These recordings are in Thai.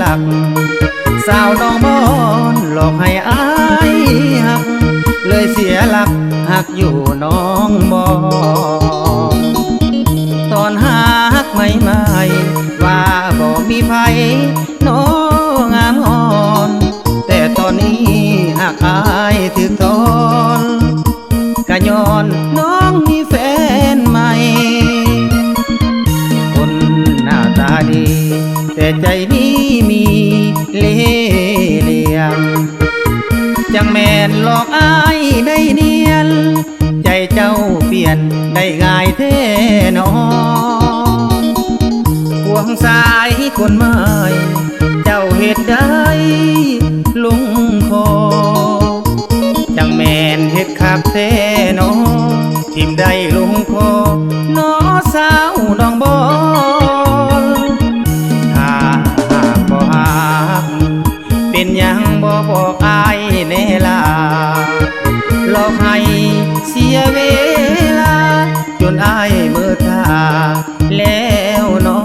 หักสาวน้องบอนหลอกให้อายหักเลยเสียหลักหักอยู่น้องบอนตอนหักใหม่ๆว่าบ่มีไผน้องงามอ่อนแต่ตอนนี้หักอายถึกทนกะย้อนน้องมีแฟนใหม่คนหน้าตาดีแต่ใจนี้มีเล่ห์เหลี่ยมจังแม่นหลอกอายได้เนียนใจเจ้าเปลี่ยนได้ง่ายแท้หนอควงสายคนใหม่เจ้าเหตุใดลุงคอจังแม่นเฮ็ดคักแท้หนอทิมได้ลุงคอน้อสาวน้องบอนถ้าหากบ่ฮักเป็นหยังบ่บอกอายแน่ล่ะหลอกให้เสียเวลาจนอายเมื่อท่าแล้วน้อ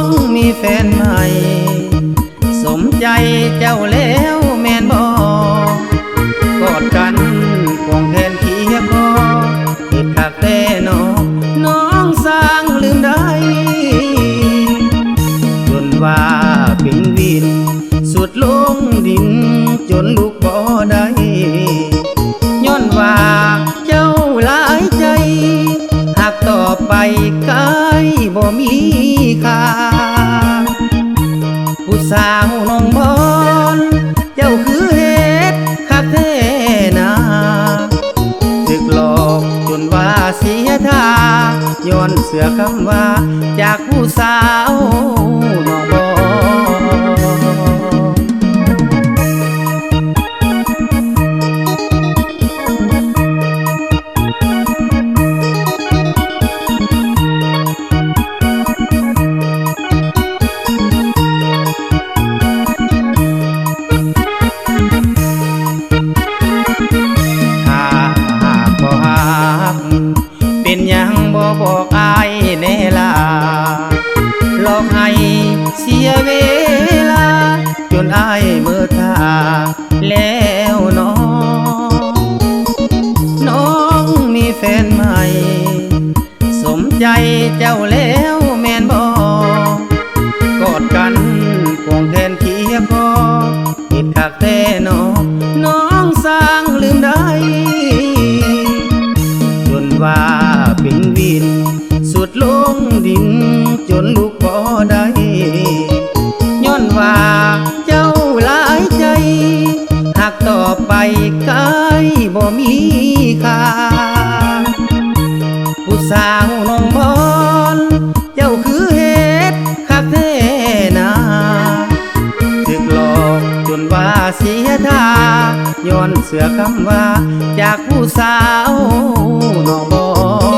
งมีแฟนใหม่สมใจเจ้าแล้วแม่นบ่กอดกันควงแขนเคียงคอเฮ็ดคักแต่น้องสร้างลืมได้จนว่าปิงวินสุดลงดินจนลุกบ่ได้ย้อนว่าเจ้าหลายใจหากต่อไปกายบ่มีค่าผู้สาวน้องบอนเจ้าคือเฮ็ดคักแท้นาถึกหลอกจนว่าเสียท่าย้อนเสือคำว่าจากผู้สาวน้องบอนเป็นหยังบ่บอกอายแน่ล่ะหลอกให้เสียเวลาจนอายเมื่อท่าแล้วน้องมีแฟนใหม่สมใจเจ้าแล้วแม่นบ่กอดกันควงแขนเคียงคอเฮ็ดคักแต่น้องสร้างลืมได้จนว่าปิงวินสุดลงดินจนลุกบ่ได้ย้อนว่าเจ้าหลายใจหากต่อไปกายบ่มีค่าผู้สาวน้องบอนเจ้าคือเฮ็ดคักแท้นาถึกหลอกจนว่าเสียท่าย้อนเสือคำว่าจากผู้สาวน้องบอน